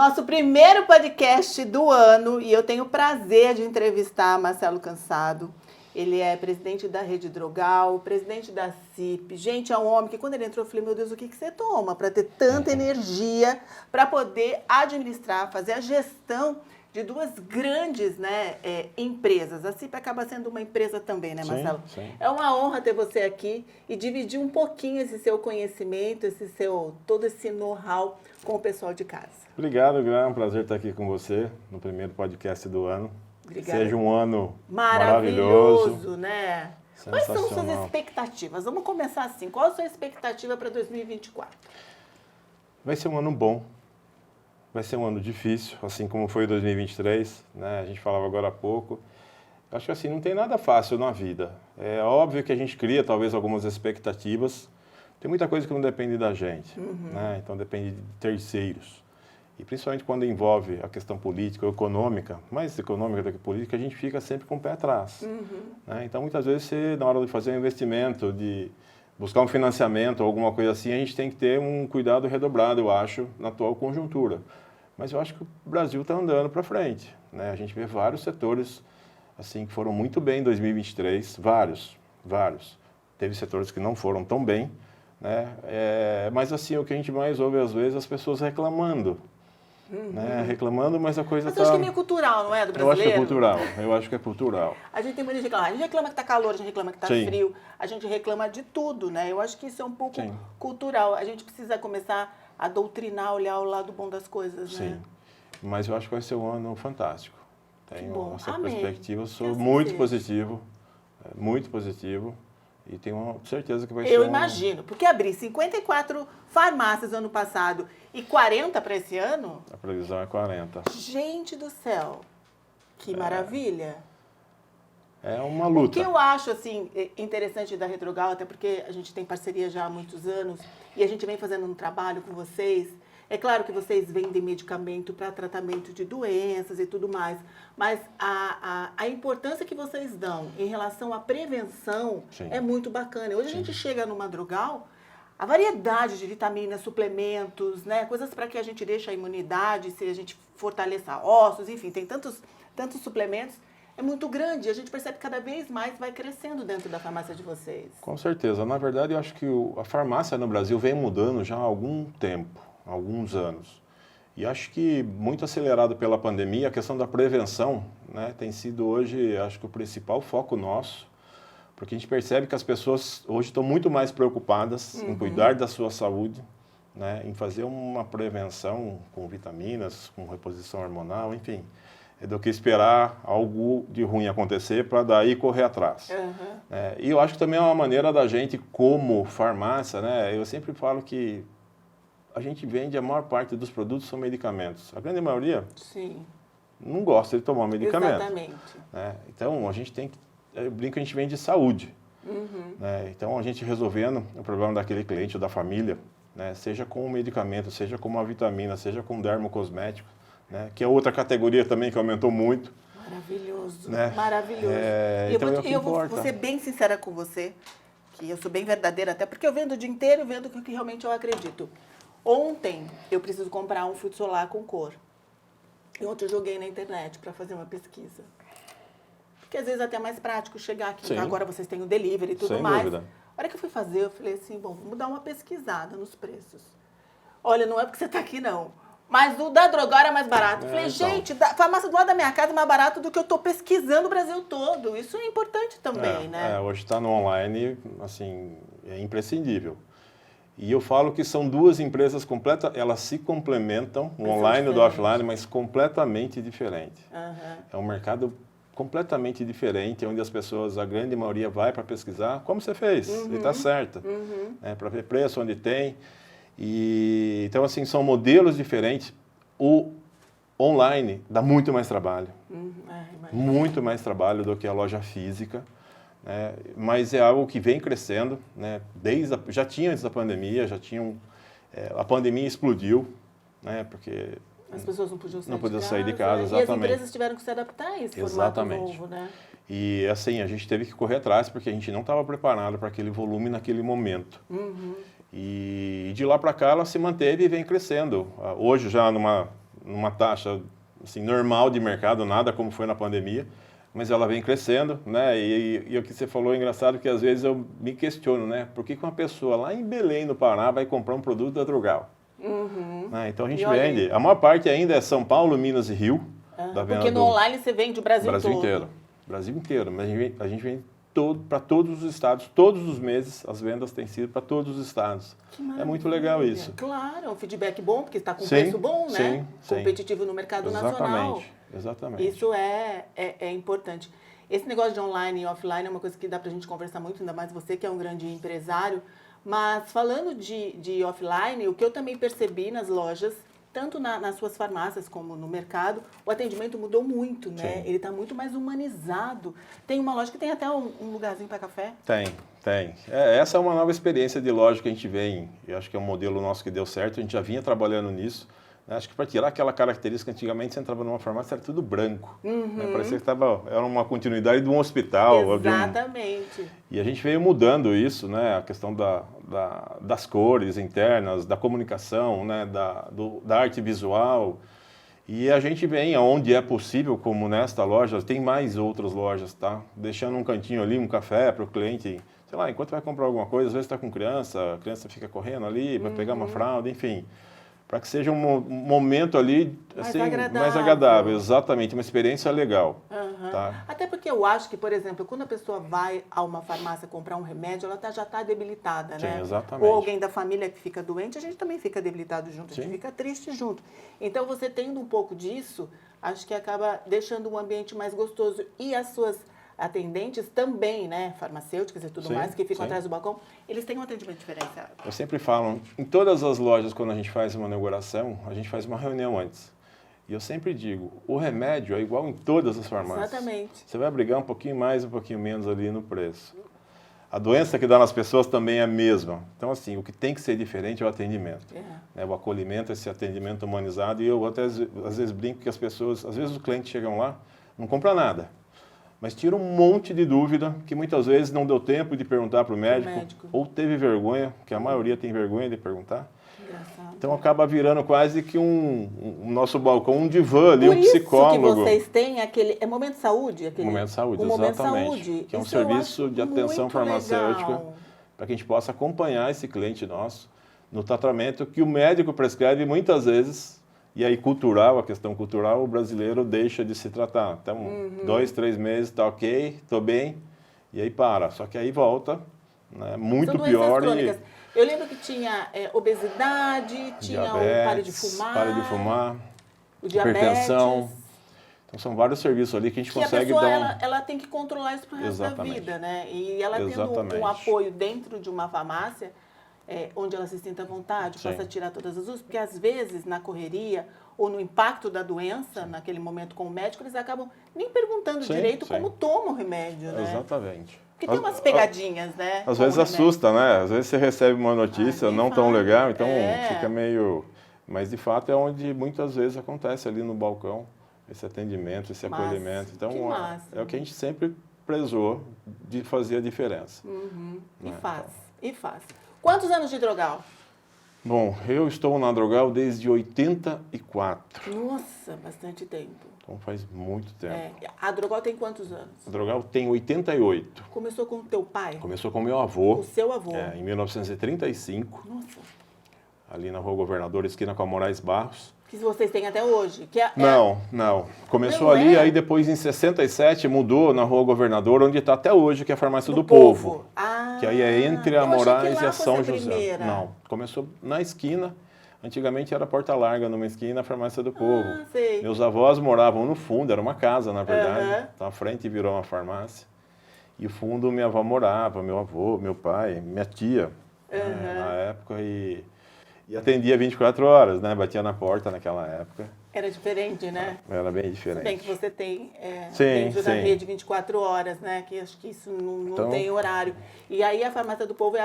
Nosso primeiro podcast do ano e eu tenho o prazer de entrevistar Marcelo Cansado. Ele é presidente da Rede Drogal, presidente da CIP. Gente, é um homem que quando ele entrou eu falei, meu Deus, o que você toma para ter tanta energia para poder administrar, fazer a gestão de duas grandes empresas. A CIP acaba sendo uma empresa também, né, Marcelo? Sim, sim. É uma honra ter você aqui e dividir um pouquinho esse seu conhecimento, todo esse know-how com o pessoal de casa. Obrigado, Gra. É um prazer estar aqui com você no primeiro podcast do ano. Obrigada. Seja um ano maravilhoso, né? Quais são Sensacional. suas expectativas? Vamos começar assim. Qual a sua expectativa para 2024? Vai ser um ano bom. Vai ser um ano difícil, assim como foi 2023, né? A gente falava agora há pouco. Acho que assim, não tem nada fácil na vida. É óbvio que a gente cria talvez algumas expectativas. Tem muita coisa que não depende da gente, né? Então depende de terceiros. E principalmente quando envolve a questão política ou econômica, mais econômica do que política, a gente fica sempre com o pé atrás. Né? Então muitas vezes você, na hora de fazer um investimento, de buscar um financiamento ou alguma coisa assim, a gente tem que ter um cuidado redobrado, eu acho, na atual conjuntura. Mas eu acho que o Brasil está andando para frente, né? A gente vê vários setores assim que foram muito bem em 2023, vários. Teve setores que não foram tão bem, né? Mas assim, o que a gente mais ouve às vezes é as pessoas reclamando. Né? Reclamando, mas a coisa Mas eu acho que é meio cultural, não é, do brasileiro? Eu acho que é cultural. A gente tem muito de reclamar. A gente reclama que está calor, a gente reclama que está frio, a gente reclama de tudo, né? Eu acho que isso é um pouco cultural. A gente precisa começar a doutrinar, olhar o lado bom das coisas, né? Sim, mas eu acho que vai ser um ano fantástico. Tenho essa perspectiva, sou assim muito positivo e tenho certeza que vai ser Eu imagino, porque abrir 54 farmácias no ano passado e 40 para esse ano... A previsão é 40. Gente do céu, que maravilha! É uma luta. O que eu acho assim, interessante da Redrogal, até porque a gente tem parceria já há muitos anos e a gente vem fazendo um trabalho com vocês. É claro que vocês vendem medicamento para tratamento de doenças e tudo mais, mas a importância que vocês dão em relação à prevenção é muito bacana. Hoje a gente chega numa Drogal, a variedade de vitaminas, suplementos, né, coisas para que a gente deixe a imunidade, se a gente fortaleça ossos, enfim, tem tantos suplementos. É muito grande, a gente percebe que cada vez mais vai crescendo dentro da farmácia de vocês. Com certeza. Na verdade, eu acho que a farmácia no Brasil vem mudando já há algum tempo, há alguns anos. E acho que muito acelerado pela pandemia, a questão da prevenção, né, tem sido hoje, acho que o principal foco nosso, porque a gente percebe que as pessoas hoje estão muito mais preocupadas em cuidar da sua saúde, né, em fazer uma prevenção com vitaminas, com reposição hormonal, enfim, do que esperar algo de ruim acontecer para daí correr atrás. E eu acho que também é uma maneira da gente, como farmácia, né, eu sempre falo que a gente vende, a maior parte dos produtos são medicamentos. A grande maioria não gosta de tomar medicamento. Exatamente. Né? Então, a gente tem que... Eu brinco que a gente vende saúde. Né? Então, a gente resolvendo o problema daquele cliente ou da família, né? Seja com um medicamento, seja com uma vitamina, seja com um dermocosmético, né? Que é outra categoria também que aumentou muito. Maravilhoso, né? maravilhoso. Então, eu vou ser bem sincera com você, que eu sou bem verdadeira, até porque eu vendo o dia inteiro e vendo o que realmente eu acredito. Ontem eu preciso comprar um filtro solar com cor. E ontem eu joguei na internet para fazer uma pesquisa. Porque às vezes é até mais prático chegar aqui. Então, agora vocês têm o delivery e tudo Sem mais. dúvida. A hora que eu fui fazer, eu falei assim, bom, vamos dar uma pesquisada nos preços. Olha, não é porque você está aqui, não. Mas o da Drogal era mais barato. Falei, gente, a farmácia do lado da minha casa é mais barato do que eu estou pesquisando o Brasil todo. Isso é importante também, né? Hoje está no online, assim, é imprescindível. E eu falo que são duas empresas completas, elas se complementam, o online e o offline, mas completamente diferentes. É um mercado completamente diferente, onde as pessoas, a grande maioria, vai para pesquisar, como você fez, e está certo. Para ver preço, onde tem. E, então, assim, são modelos diferentes. O online dá muito mais trabalho. Muito mais trabalho do que a loja física. Né? Mas é algo que vem crescendo, né? Já tinha antes da pandemia, a pandemia explodiu, né? Porque as pessoas não podiam sair de casa, exatamente. E as empresas tiveram que se adaptar a esse formato novo, né? E assim, a gente teve que correr atrás porque a gente não estava preparado para aquele volume naquele momento. E de lá para cá ela se manteve e vem crescendo. Hoje já numa taxa assim, normal de mercado, nada como foi na pandemia, mas ela vem crescendo, né? E o que você falou é engraçado, que às vezes eu me questiono, né? Por que uma pessoa lá em Belém, no Pará, vai comprar um produto da Drogal? Né? Então a gente vende, a maior parte ainda é São Paulo, Minas e Rio. Da venda porque no online você vende o Brasil todo. Inteiro. Brasil inteiro, mas a gente vende para todos os estados, todos os meses as vendas têm sido para todos os estados. É muito legal isso. Claro, é um feedback bom, porque está com preço bom, né? Competitivo no mercado nacional. Exatamente. Isso é importante. Esse negócio de online e offline é uma coisa que dá para a gente conversar muito, ainda mais você que é um grande empresário. Mas falando de offline, o que eu também percebi nas lojas, tanto nas suas farmácias como no mercado, o atendimento mudou muito, né? Sim. Ele está muito mais humanizado. Tem uma loja que tem até um lugarzinho para café? Tem. Essa é uma nova experiência de loja que a gente vem. Eu acho que é um modelo nosso que deu certo. A gente já vinha trabalhando nisso. Acho que para tirar aquela característica, antigamente você entrava numa farmácia, era tudo branco. Né? Parecia que era uma continuidade de um hospital. Exatamente. E a gente veio mudando isso, né? A questão das cores internas, da comunicação, né? da arte visual. E a gente vem aonde é possível, como nesta loja, tem mais outras lojas, tá? Deixando um cantinho ali, um café para o cliente, sei lá, enquanto vai comprar alguma coisa, às vezes está com criança, a criança fica correndo ali, vai pegar uma fralda, enfim. Para que seja um momento ali assim, mais agradável, exatamente, uma experiência legal. Tá? Até porque eu acho que, por exemplo, quando a pessoa vai a uma farmácia comprar um remédio, ela já está debilitada, Sim, né? Exatamente. Ou alguém da família que fica doente, a gente também fica debilitado junto, Sim. a gente fica triste junto. Então, você tendo um pouco disso, acho que acaba deixando um ambiente mais gostoso. E as suas atendentes também, né, farmacêuticas e tudo mais, que ficam atrás do balcão, eles têm um atendimento diferenciado. Eu sempre falo, em todas as lojas, quando a gente faz uma inauguração, a gente faz uma reunião antes. E eu sempre digo, o remédio é igual em todas as farmácias. Exatamente. Você vai brigar um pouquinho mais, um pouquinho menos ali no preço. A doença que dá nas pessoas também é a mesma. Então, assim, o que tem que ser diferente é o atendimento. Né? O acolhimento, esse atendimento humanizado. E eu até, às vezes, brinco que as pessoas, às vezes os clientes chegam lá, não compram nada. Mas tira um monte de dúvida que muitas vezes não deu tempo de perguntar para o médico, ou teve vergonha, que a maioria tem vergonha de perguntar. Engraçado. Então acaba virando quase que um nosso balcão, um divã ali, um psicólogo. Por isso que vocês têm aquele... É Momento Saúde? Momento Saúde, exatamente. Que é um serviço de atenção farmacêutica para que a gente possa acompanhar esse cliente nosso no tratamento que o médico prescreve muitas vezes. E aí, a questão cultural, o brasileiro deixa de se tratar. Então, 2, 3 meses, tá ok, tô bem, e aí para. Só que aí volta, né, muito pior. Eu lembro que tinha obesidade, tinha diabetes, o pare de fumar, o diabetes, hipertensão. Então, são vários serviços ali que a gente consegue dar... E a pessoa, ela tem que controlar isso pro resto da vida, né? E ela tendo um apoio dentro de uma farmácia... onde ela se sinta à vontade, possa tirar todas as dúvidas, porque às vezes na correria ou no impacto da doença, naquele momento com o médico, eles acabam nem perguntando direito como toma o remédio, né? Exatamente. Porque tem umas pegadinhas, né? Às vezes assusta, né? Às vezes você recebe uma notícia não tão legal, então fica meio... Mas de fato é onde muitas vezes acontece ali no balcão, esse atendimento, esse acolhimento. Então é o que a gente sempre prezou de fazer a diferença. Né? E faz. Quantos anos de Drogal? Bom, eu estou na Drogal desde 84. Nossa, bastante tempo. Então faz muito tempo. A Drogal tem quantos anos? A Drogal tem 88. Começou com o teu pai? Começou com o meu avô. O seu avô? Em 1935. Nossa. Ali na Rua Governador, esquina com a Moraes Barros. Que vocês têm até hoje? Não. Começou ali, aí depois em 67 mudou na Rua Governador, onde está até hoje, que é a Farmácia do Povo. Que aí é entre a Moraes e a São José. Não, começou na esquina. Antigamente era Porta Larga, numa esquina, a Farmácia do Povo. Sei. Meus avós moravam no fundo, era uma casa, na verdade. Então a frente virou uma farmácia. E o fundo minha avó morava, meu avô, meu pai, minha tia, na época. E atendia 24 horas, né? Batia na porta naquela época. Era diferente, né? Era bem diferente. Se bem que você tem dentro da rede 24 horas, né? Que acho que isso não tem horário. E aí a Farmácia do Povo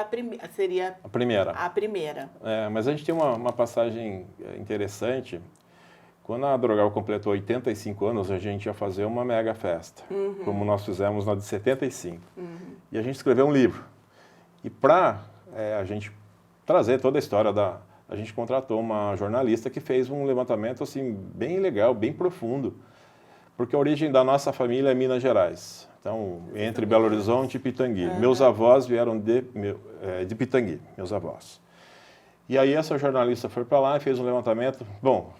seria a primeira. A primeira. Mas a gente tem uma passagem interessante. Quando a Drogal completou 85 anos, a gente ia fazer uma mega festa, como nós fizemos na de 75. E a gente escreveu um livro. E para a gente trazer toda a história a gente contratou uma jornalista que fez um levantamento assim bem legal, bem profundo, porque a origem da nossa família é Minas Gerais. Então, entre Belo Horizonte e Pitangui. Meus avós vieram de Pitangui, meus avós. E aí essa jornalista foi para lá e fez um levantamento. Bom,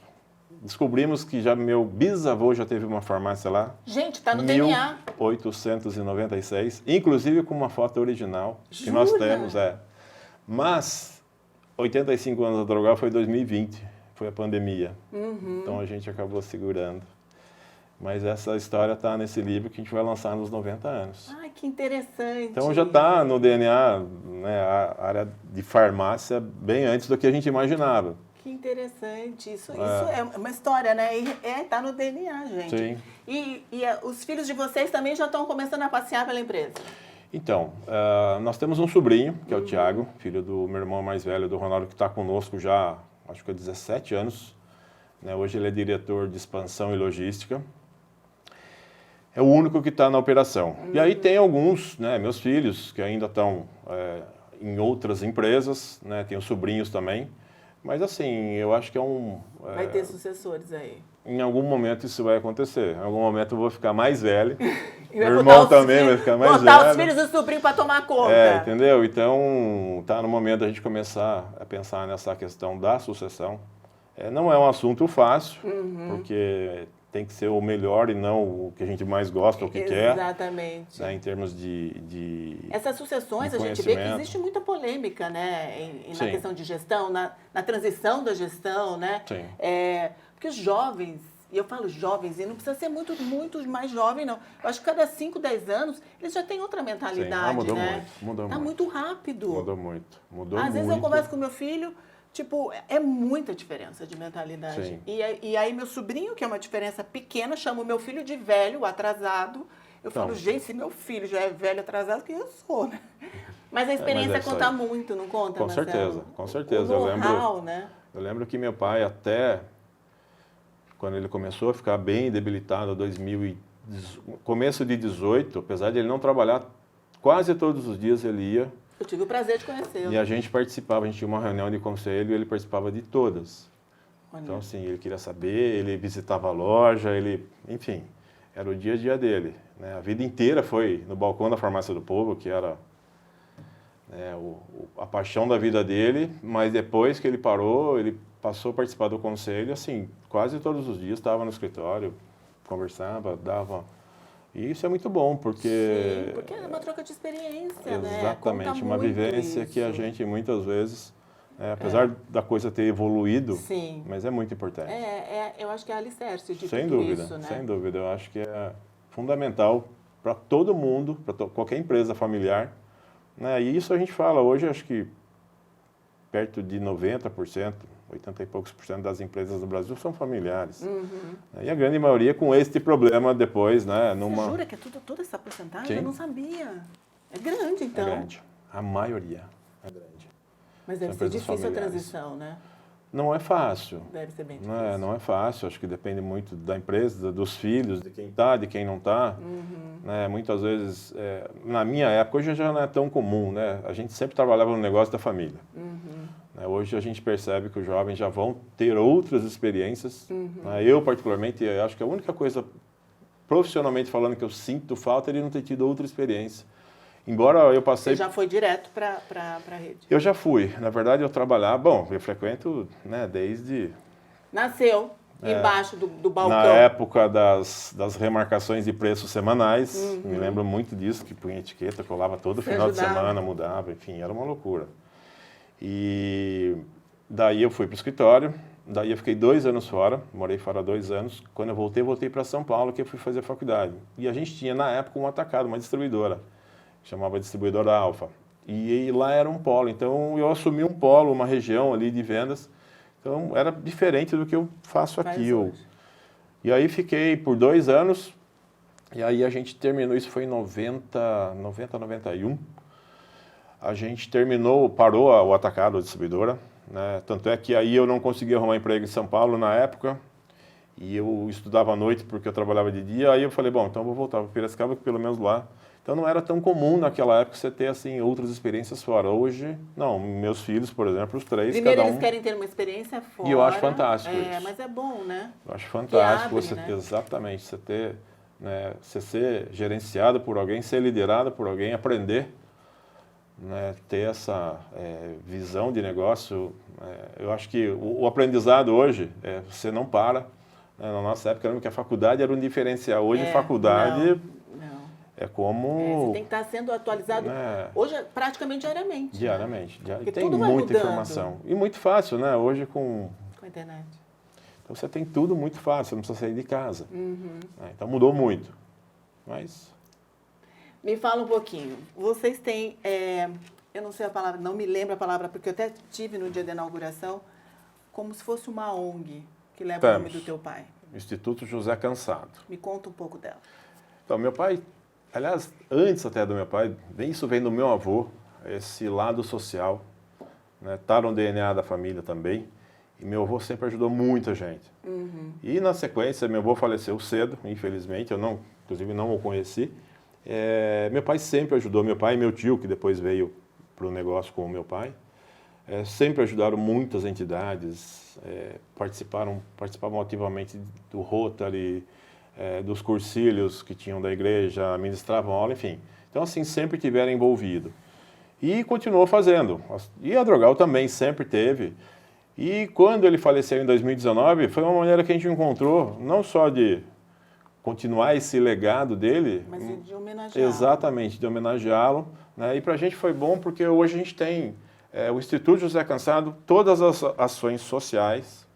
descobrimos que já meu bisavô já teve uma farmácia lá. Gente, tá no DNA. 1896, inclusive com uma foto original que nós temos. Mas 85 anos da Drogal foi 2020, foi a pandemia. Então a gente acabou segurando. Mas essa história está nesse livro que a gente vai lançar nos 90 anos. Ai, que interessante. Então já está no DNA, né, a área de farmácia bem antes do que a gente imaginava. Que interessante. Isso é uma história, né? Tá no DNA, gente. Sim. E os filhos de vocês também já estão começando a passear pela empresa? Então, nós temos um sobrinho, que é o Tiago, filho do meu irmão mais velho, do Ronaldo, que está conosco já, acho que há 17 anos. Né? Hoje ele é diretor de expansão e logística. É o único que está na operação. E aí tem alguns, né, meus filhos, que ainda estão em outras empresas, né, tem os sobrinhos também. Mas assim, eu acho que vai ter sucessores aí. Em algum momento isso vai acontecer. Em algum momento eu vou ficar mais velho. Meu irmão também vai ficar mais velho. Botar os filhos do sobrinho para tomar conta. Entendeu? Então, tá no momento da gente começar a pensar nessa questão da sucessão. Não é um assunto fácil, porque tem que ser o melhor e não o que a gente mais gosta, o que quer. Exatamente. Né, em termos de essas sucessões, a gente vê que existe muita polêmica, né? Na questão de gestão, na transição da gestão, né? Sim. Porque os jovens, e eu falo jovens, e não precisa ser muito mais jovem, não. Eu acho que cada 5, 10 anos, eles já têm outra mentalidade, mudou né? Mudou tá muito rápido. Mudou muito. Às vezes eu converso com meu filho, tipo, é muita diferença de mentalidade. Sim. E aí meu sobrinho, que é uma diferença pequena, chama o meu filho de velho, atrasado. Eu falo, gente, se meu filho já é velho, atrasado, que eu sou, né? Mas a experiência conta muito, não conta, Com Marcelo? certeza, com certeza. Eu lembro que meu pai até, quando ele começou a ficar bem debilitado, começo de 18, apesar de ele não trabalhar, quase todos os dias ele ia. Eu tive o prazer de conhecê-lo. E a gente participava, a gente tinha uma reunião de conselho e ele participava de todas. Olha. Então, assim, ele queria saber, ele visitava a loja, enfim, era o dia a dia dele. Né? A vida inteira foi no balcão da Farmácia do Povo, que era a paixão da vida dele, mas depois que ele parou, ele passou a participar do conselho, assim, quase todos os dias estava no escritório, conversava, dava... E isso é muito bom, porque... Sim, porque é uma troca de experiência, exatamente, né? uma vivência que a gente muitas vezes, apesar da coisa ter evoluído, sim, mas é muito importante. Eu acho que é alicerce de sem tudo dúvida, isso, né? Sem dúvida, eu acho que é fundamental para todo mundo, para qualquer empresa familiar. Né? E isso a gente fala hoje, acho que perto de 90%, 80 e poucos % das empresas do Brasil são familiares. E a grande maioria com este problema depois, né? Você jura que é toda essa porcentagem? Sim. Eu não sabia. É grande, então. É grande. A maioria é grande. Mas deve ser difícil a transição, né? Não é fácil. Deve ser bem difícil. Não é fácil. Acho que depende muito da empresa, dos filhos, de quem está, de quem não está. Né? Muitas vezes, na minha época, hoje já não é tão comum, né? A gente sempre trabalhava no negócio da família. Hoje a gente percebe que os jovens já vão ter outras experiências. Eu, particularmente, acho que a única coisa, profissionalmente falando, que eu sinto falta é de não ter tido outra experiência. Embora eu passei... Você já foi direto para a rede? Eu já fui. Na verdade, eu trabalhava... Bom, eu frequento desde... Nasceu embaixo do balcão. Na época das remarcações de preços semanais. Me lembro muito disso, que punha etiqueta, colava todo final de semana, mudava. Enfim, era uma loucura. E daí eu fui para o escritório. Daí eu fiquei 2 anos fora. Morei fora 2 anos. Quando eu voltei para São Paulo, que eu fui fazer faculdade. E a gente tinha, na época, um atacado, uma distribuidora. Chamava Distribuidora Alfa. E lá era um polo. Então, eu assumi um polo, uma região ali de vendas. Então, era diferente do que eu faço aqui. E aí, fiquei por 2 anos. E aí, a gente terminou, isso foi em 91. A gente parou o atacado, a distribuidora. Né? Tanto é que aí eu não consegui arrumar emprego em São Paulo na época. e eu estudava à noite porque eu trabalhava de dia, aí eu falei, bom, então eu vou voltar para Piracicaba, que pelo menos lá. Então não era tão comum naquela época você ter assim outras experiências fora. Hoje, não, meus filhos, por exemplo, os três, Primeiro cada um. eles querem ter uma experiência fora. E eu acho fantástico isso. Mas é bom, né? Eu acho fantástico abre, você né? exatamente, você ter, né, você ser gerenciado por alguém, ser liderado por alguém, aprender, né, ter essa visão de negócio. Eu acho que o aprendizado hoje, você não para. Né, na nossa época, eu lembro que a faculdade era um diferencial. Hoje, faculdade não. é como... Você tem que estar sendo atualizado hoje praticamente diariamente. Diariamente. Porque tem tudo vai muita mudando. informação. E muito fácil, né? Hoje com a internet. Então você tem tudo muito fácil, você não precisa sair de casa. Uhum. Então mudou muito. Mas... Me fala um pouquinho. Vocês têm, eu não sei a palavra, não me lembro a palavra, porque eu até tive no dia da inauguração, como se fosse uma ONG que leva o nome do teu pai. Instituto José Cansado. Me conta um pouco dela. Então, meu pai, aliás, antes até do meu pai, isso vem do meu avô, esse lado social, né? Tá no DNA da família também. E meu avô sempre ajudou muita gente. Uhum. E na sequência, meu avô faleceu cedo, infelizmente, inclusive não o conheci. Meu pai sempre ajudou, meu pai e meu tio, que depois veio para o negócio com o meu pai, sempre ajudaram muitas entidades, participavam ativamente do Rotary, dos cursilhos que tinham da igreja, ministravam aula, enfim. Então, assim, sempre tiveram envolvido. E continuou fazendo. E a Drogal também sempre teve. E quando ele faleceu em 2019, foi uma maneira que a gente encontrou, não só de continuar esse legado dele, mas de homenageá-lo. Exatamente, de homenageá-lo. Né? E para a gente foi bom porque hoje a gente tem o Instituto José Cansado, todas as ações sociais,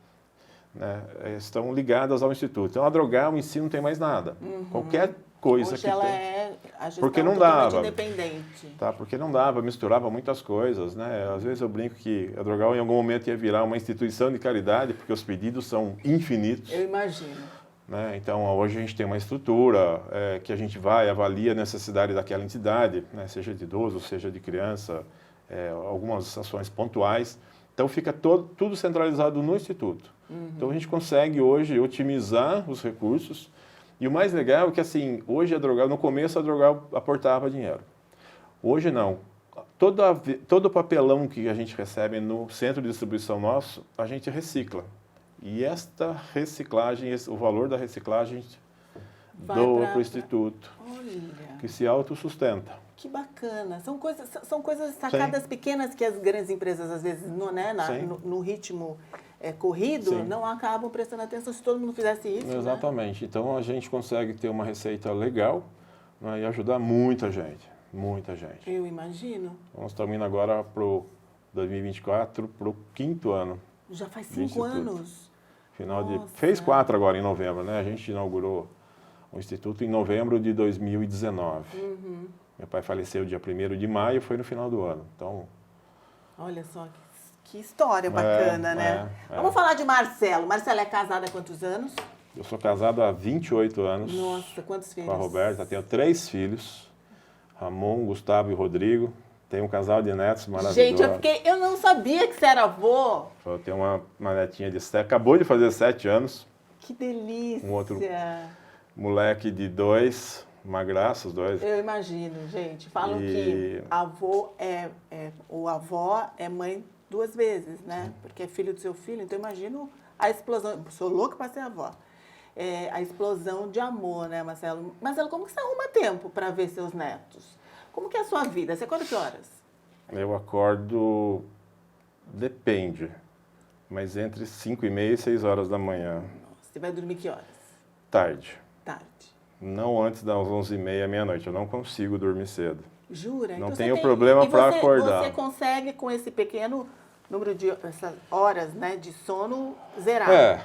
né, estão ligadas ao Instituto. Então a Drogal em si não tem mais nada. Uhum. Qualquer coisa hoje que ela tem. A gestão porque não totalmente dava. Independente. Tá, porque não dava, misturava muitas coisas, né? Às vezes eu brinco que a Drogal em algum momento ia virar uma instituição de caridade, porque os pedidos são infinitos. Eu imagino. Né? Então, hoje a gente tem uma estrutura que a gente vai, avalia a necessidade daquela entidade, né? Seja de idoso, seja de criança, algumas ações pontuais. Então, fica tudo centralizado no Instituto. Uhum. Então, a gente consegue hoje otimizar os recursos. E o mais legal é que, assim, hoje a Drogal, no começo a Drogal aportava dinheiro. Hoje não. Todo o papelão que a gente recebe no centro de distribuição nosso, a gente recicla. E esta reciclagem, o valor da reciclagem, doa para o Instituto, que se autossustenta. Que bacana. São coisas sacadas pequenas que as grandes empresas, às vezes, no ritmo corrido, Sim. não acabam prestando atenção. Se todo mundo fizesse isso, Exatamente. Né? Então, a gente consegue ter uma receita legal, né, e ajudar muita gente. Muita gente. Eu imagino. Nós estamos indo agora para o 2024, para o 5º ano. Já faz 5 anos? Fez 4 agora em novembro, né? A gente inaugurou o Instituto em novembro de 2019. Uhum. Meu pai faleceu dia 1º de maio, foi no final do ano. Então, olha só que história bacana, né? Vamos falar de Marcelo. Marcelo é casado há quantos anos? Eu sou casado há 28 anos. Nossa, quantos filhos? Com a Roberta, tenho 3 filhos. Ramon, Gustavo e Rodrigo. Tenho um casal de netos maravilhosos. Gente, eu não sabia que você era avô. Eu tenho uma netinha de 7, acabou de fazer 7 anos. Que delícia. Um outro moleque de 2, uma graça, os dois. Eu imagino, gente. Falam que o avó é mãe 2 vezes, né? Sim. Porque é filho do seu filho. Então, imagino a explosão. Sou louca para ser avó. A explosão de amor, né, Marcelo? Marcelo, como que você arruma tempo para ver seus netos? Como que é a sua vida? Você acorda que horas? Eu acordo, depende, mas entre 5h30 e 6 horas da manhã. Nossa, você vai dormir que horas? Tarde. Tarde. Não antes das 11h30, meia-noite. Eu não consigo dormir cedo. Jura? Não tenho problema para acordar. Você consegue, com esse pequeno número de horas, né, de sono, zerar?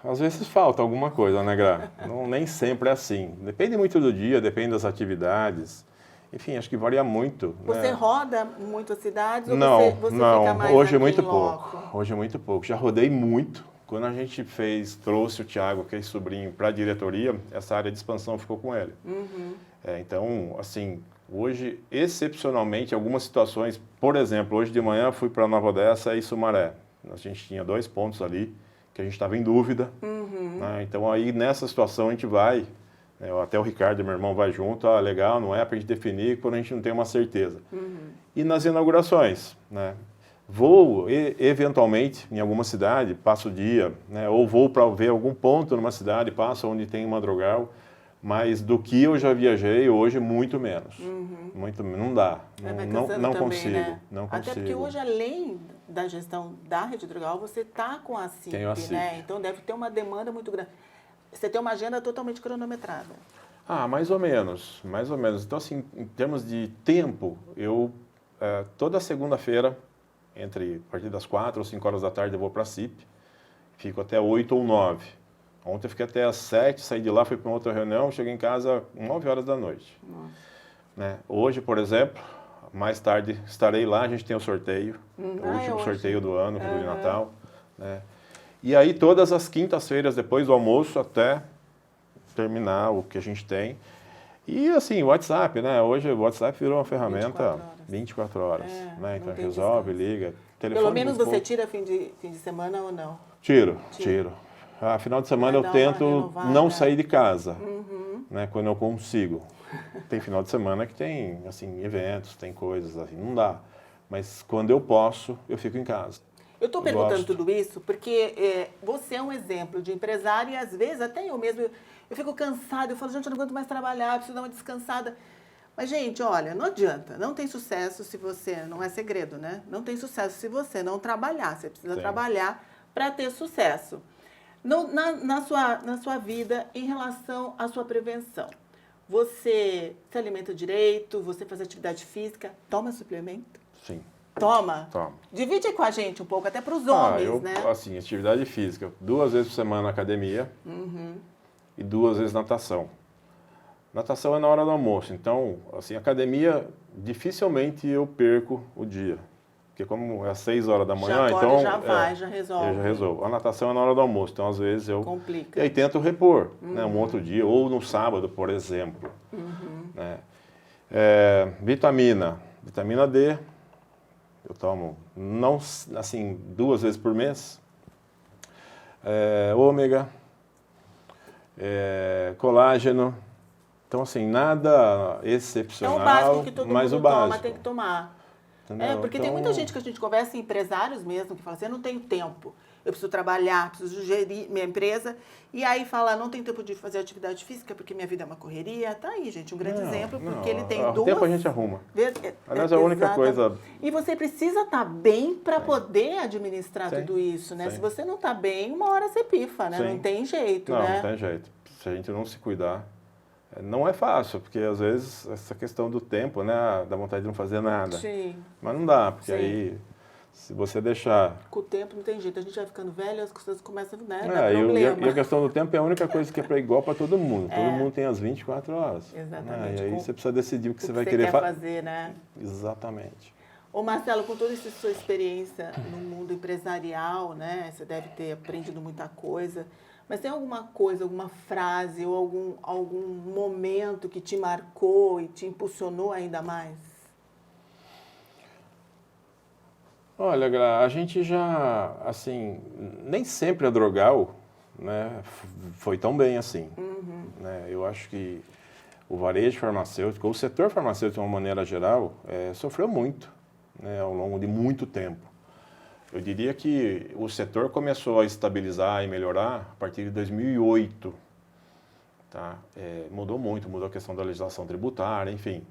Às vezes falta alguma coisa, né, Gra? Nem sempre é assim. Depende muito do dia, depende das atividades. Enfim, acho que varia muito. Você roda muito as cidades ou não, você não. Fica mais Hoje é muito loco? pouco. Hoje é muito pouco. Já rodei muito. Quando a gente trouxe o Thiago, que é sobrinho, para a diretoria, essa área de expansão ficou com ele. Uhum. Então, assim, hoje, excepcionalmente, algumas situações, por exemplo, hoje de manhã fui para Nova Odessa e Sumaré. A gente tinha 2 pontos ali que a gente estava em dúvida. Né? Então, aí, nessa situação, a gente vai, né, até o Ricardo, meu irmão, vai junto, legal, não é para a gente definir quando a gente não tem uma certeza. E nas inaugurações, né? Vou, eventualmente, em alguma cidade, passo o dia, né? Ou vou para ver algum ponto numa cidade, passo onde tem uma Drogal, mas do que eu já viajei, hoje, muito menos. Muito, não dá, não também, consigo, né? não consigo. Até porque hoje, além da gestão da Rede Drogal, você está com a CIP, Tenho a CIP. né? Então, deve ter uma demanda muito grande. Você tem uma agenda totalmente cronometrada. Mais ou menos, mais ou menos. Então, assim, em termos de tempo, eu, toda segunda-feira, a partir das 4 ou 5 horas da tarde, eu vou para a CIP, fico até 8 ou 9. Ontem eu fiquei até às 7, saí de lá, fui para uma outra reunião, cheguei em casa 9 horas da noite. Né? Hoje, por exemplo, mais tarde estarei lá, a gente tem o sorteio, o último sorteio do ano, do Natal. Né? E aí, todas as quintas-feiras, depois do almoço, até terminar o que a gente tem. E assim, o WhatsApp, né? Hoje o WhatsApp virou uma ferramenta 24 horas. Né? Então resolve, liga. Pelo menos você tira fim de semana ou não? Tiro. Final de semana eu tento não sair de casa, né? Quando eu consigo. Tem final de semana que tem assim, eventos, tem coisas assim, não dá. Mas quando eu posso, eu fico em casa. Eu estou perguntando tudo isso porque você é um exemplo de empresário e às vezes até eu mesmo, eu fico cansada, eu falo, gente, eu não aguento mais trabalhar, eu preciso dar uma descansada. Mas, gente, olha, não adianta, não tem sucesso se você, não é segredo, né? Não tem sucesso se você não trabalhar, você precisa trabalhar para ter sucesso. Na sua vida, em relação à sua prevenção, você se alimenta direito, você faz atividade física, toma suplemento? Sim. Toma? Toma. Divide com a gente um pouco, até para os homens, né? Assim, atividade física, 2 vezes por semana na academia e 2 vezes natação. Natação é na hora do almoço, então, assim, academia, dificilmente eu perco o dia. Porque como é às 6 horas da manhã, então... Já resolve. Eu já resolvo. A natação é na hora do almoço, então às vezes eu... Complica. E aí tento repor, né, um outro dia, ou no sábado, por exemplo. Né? Vitamina D, eu tomo, não, assim, 2 vezes por mês. Ômega, colágeno. Então, assim, nada excepcional, é o básico que todo mundo toma, tem que tomar. Entendeu? Porque tem muita gente que a gente conversa, empresários mesmo, que fala assim, eu não tenho tempo, eu preciso trabalhar, preciso gerir minha empresa, e aí fala, não tenho tempo de fazer atividade física porque minha vida é uma correria. Tá aí, gente, um grande exemplo, porque ele tem duas... tempo a gente arruma. Aliás, a única coisa... E você precisa estar bem para poder administrar tudo isso, né? Se você não está bem, uma hora você pifa, né? Não tem jeito, né? Não tem jeito. Se a gente não se cuidar... Não é fácil, porque às vezes essa questão do tempo, né, dá vontade de não fazer nada. Sim. Mas não dá, porque aí, se você deixar... Com o tempo não tem jeito, a gente vai ficando velho, as coisas começam, né, a dar problema. E a questão do tempo é a única coisa que é igual para todo mundo. Todo mundo tem as 24 horas. Exatamente. E aí você precisa decidir o que você vai querer fazer, né? Exatamente. Ô Marcelo, com toda essa sua experiência no mundo empresarial, né, você deve ter aprendido muita coisa. Mas tem alguma coisa, alguma frase ou algum momento que te marcou e te impulsionou ainda mais? Olha, Gra, a gente já, assim, nem sempre a Drogal, né, foi tão bem assim. Né? Eu acho que o varejo farmacêutico, o setor farmacêutico de uma maneira geral, sofreu muito, né, ao longo de muito tempo. Eu diria que o setor começou a estabilizar e melhorar a partir de 2008. Tá? Mudou muito, mudou a questão da legislação tributária, enfim.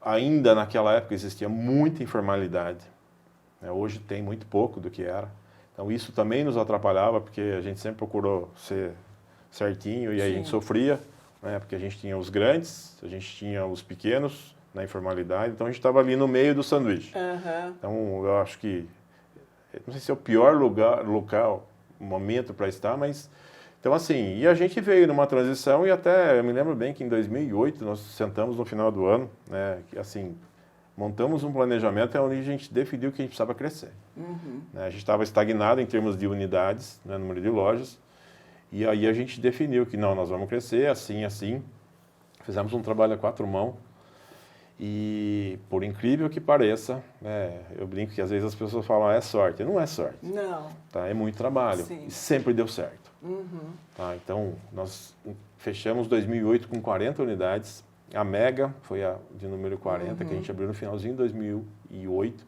Ainda naquela época existia muita informalidade. Né? Hoje tem muito pouco do que era. Então isso também nos atrapalhava, porque a gente sempre procurou ser certinho e aí a gente sofria, né? Porque a gente tinha os grandes, a gente tinha os pequenos na informalidade, então a gente estava ali no meio do sanduíche. Então eu acho que, não sei se é o pior local, momento para estar, mas, então assim, e a gente veio numa transição e até, eu me lembro bem que em 2008 nós sentamos no final do ano, né, que assim, montamos um planejamento onde a gente definiu que a gente precisava crescer. Né, a gente estava estagnado em termos de unidades, né, número de lojas, e aí a gente definiu que não, nós vamos crescer assim, assim, fizemos um trabalho a 4 mãos. E, por incrível que pareça, eu brinco que às vezes as pessoas falam, é sorte. Não é sorte. Não. Tá? É muito trabalho. Sim. E sempre deu certo. Tá? Então, nós fechamos 2008 com 40 unidades. A Mega foi a de número 40, que a gente abriu no finalzinho de 2008.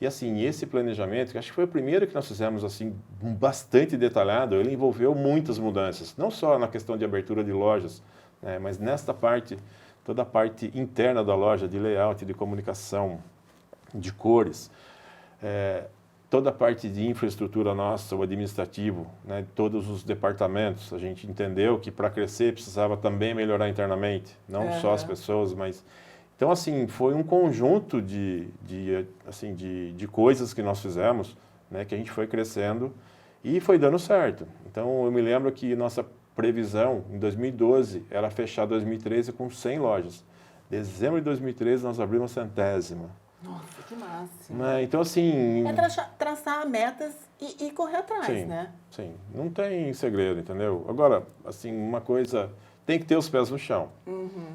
E, assim, esse planejamento, que acho que foi o primeiro que nós fizemos, assim, bastante detalhado, ele envolveu muitas mudanças. Não só na questão de abertura de lojas, né, mas nesta parte... toda a parte interna da loja, de layout, de comunicação, de cores, toda a parte de infraestrutura nossa, o administrativo, né, todos os departamentos. A gente entendeu que para crescer precisava também melhorar internamente, não só as pessoas, mas... Então, assim, foi um conjunto de coisas que nós fizemos, né, que a gente foi crescendo e foi dando certo. Então, eu me lembro que nossa previsão, em 2012, era fechar 2013 com 100 lojas. Dezembro de 2013, nós abrimos a 100ª. Nossa, que máximo. Então, assim... É traçar metas e correr atrás, sim, né? Sim, não tem segredo, entendeu? Agora, assim, uma coisa... Tem que ter os pés no chão.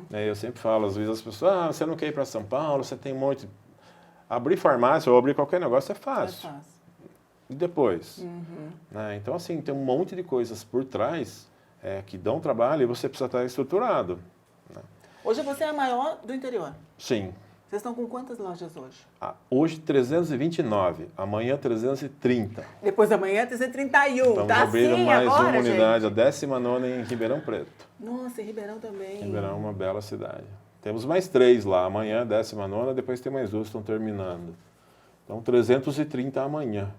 Eu sempre falo, às vezes as pessoas, você não quer ir para São Paulo, você tem um monte... Abrir farmácia ou abrir qualquer negócio é fácil. E depois? Então, assim, tem um monte de coisas por trás... que dão trabalho e você precisa estar estruturado. Né? Hoje você é a maior do interior. Sim. Vocês estão com quantas lojas hoje? Hoje 329, amanhã 330. Depois da manhã 331. Estamos tá abrindo assim mais agora, uma unidade, gente? a 19ª em Ribeirão Preto. Nossa, em Ribeirão também. Ribeirão é uma bela cidade. Temos mais 3 lá, amanhã 19ª, depois tem mais 2 que estão terminando. Então 330 amanhã.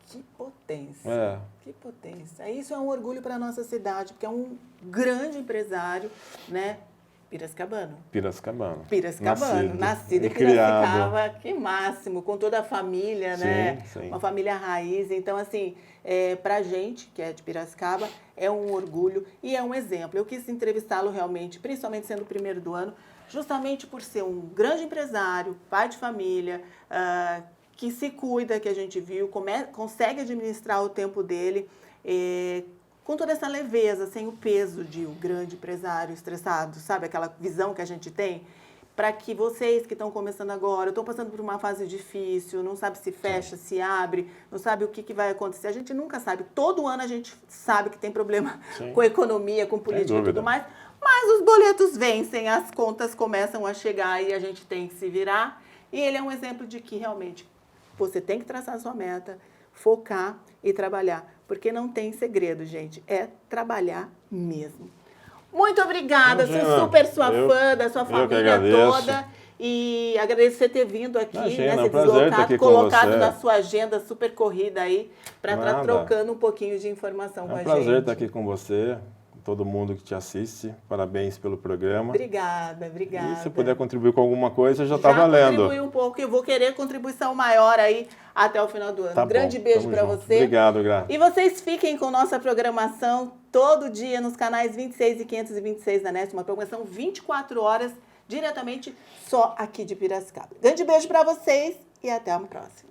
Que potência. Que potência. Isso é um orgulho para a nossa cidade, porque é um grande empresário, né? Piracicabano. Nascido em Piracicaba, que máximo, com toda a família, né? Sim. Uma família raiz. Então, assim, para a gente, que é de Piracicaba, é um orgulho e é um exemplo. Eu quis entrevistá-lo realmente, principalmente sendo o primeiro do ano, justamente por ser um grande empresário, pai de família, que se cuida, que a gente viu, consegue administrar o tempo dele, com toda essa leveza, sem o peso de um grande empresário estressado, sabe? Aquela visão que a gente tem, para que vocês que estão começando agora, estão passando por uma fase difícil, não sabe se fecha, se abre, não sabe o que vai acontecer. A gente nunca sabe. Todo ano a gente sabe que tem problema com a economia, com política e tudo mais, mas os boletos vencem, as contas começam a chegar e a gente tem que se virar. E ele é um exemplo de que realmente você tem que traçar a sua meta, focar e trabalhar. Porque não tem segredo, gente. É trabalhar mesmo. Muito obrigada. Sou super sua fã, da sua família toda. E agradeço você ter vindo aqui, se deslocado, colocado na sua agenda super corrida aí, para estar trocando um pouquinho de informação com a gente. É um prazer estar aqui com você. Todo mundo que te assiste, parabéns pelo programa. Obrigada. E se puder contribuir com alguma coisa, já está valendo. Contribuir um pouco, eu vou querer contribuição maior aí até o final do ano. Tá Grande beijo para você. Obrigado, Gra. E vocês fiquem com nossa programação todo dia nos canais 26 e 526 da NET, uma programação 24 horas, diretamente só aqui de Piracicaba. Grande beijo para vocês e até a próxima.